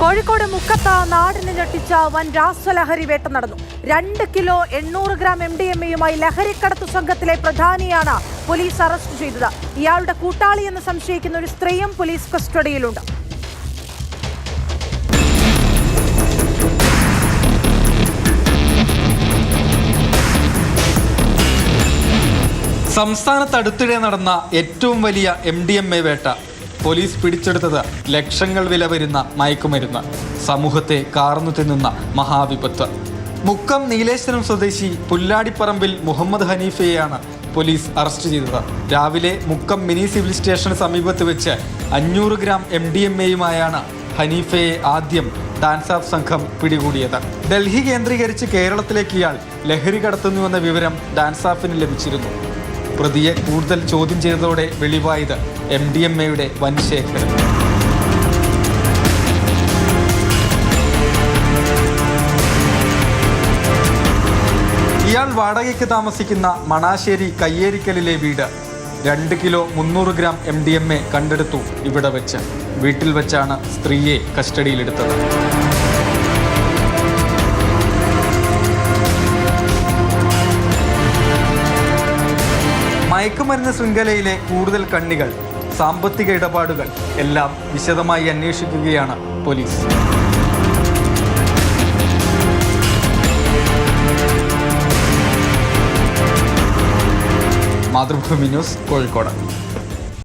കോഴിക്കോട് മുക്കത്ത് നാടിനെ ഞെട്ടിച്ച വൻ രാസലഹരി വേട്ട നടന്നു. 2 കിലോ 800 ഗ്രാം MDMA-യുമായി ലഹരിക്കടത്തു സംഘത്തിലെ പ്രധാനിയാണ് പോലീസ് അറസ്റ്റ് ചെയ്തത്. ഇയാളുടെ കൂട്ടാളിയെന്ന് സംശയിക്കുന്ന ഒരു സ്ത്രീയും പോലീസ് കസ്റ്റഡിയിലുണ്ട്. സംസ്ഥാനത്ത് അടുത്തിടെ നടന്ന ഏറ്റവും വലിയ MDMA വേട്ട. പോലീസ് പിടിച്ചെടുത്തത് ലക്ഷങ്ങൾ വില വരുന്ന മയക്കുമരുന്ന്. സമൂഹത്തെ കാർന്നു തിന്നുന്ന മഹാവിപത്ത്. മുക്കം നീലേശ്വരം സ്വദേശി പുല്ലാടിപ്പറമ്പിൽ മുഹമ്മദ് ഹനീഫയെയാണ് പോലീസ് അറസ്റ്റ് ചെയ്തത്. രാവിലെ മുക്കം മിനി സിവിൽ സ്റ്റേഷന് സമീപത്ത് വെച്ച് 500 ഗ്രാം MDMA-യുമായാണ് ഹനീഫയെ ആദ്യം ഡാൻസാഫ് സംഘം പിടികൂടിയത്. ഡൽഹി കേന്ദ്രീകരിച്ച് കേരളത്തിലേക്ക് ഇയാൾ ലഹരി കടത്തുന്നുവെന്ന വിവരം ഡാൻസാഫിന് ലഭിച്ചിരുന്നു. പ്രതിയെ കൂടുതൽ ചോദ്യം ചെയ്തതോടെ വെളിവായത് MDMA-യുടെ വൻ ശേഖരം. ഇയാൾ വാടകയ്ക്ക് താമസിക്കുന്ന മണാശ്ശേരി കയ്യേരിക്കലിലെ വീട്. 2 കിലോ 300 ഗ്രാം MDMA കണ്ടെടുത്തു ഇവിടെ വെച്ച്. വീട്ടിൽ വെച്ചാണ് സ്ത്രീയെ കസ്റ്റഡിയിലെടുത്തത്. മയക്കുമരുന്ന് ശൃംഖലയിലെ കൂടുതൽ കണ്ണികൾ, സാമ്പത്തിക ഇടപാടുകൾ എല്ലാം വിശദമായി അന്വേഷിക്കുകയാണ് പോലീസ്. മാതൃഭൂമി ന്യൂസ്, കോഴിക്കോട്.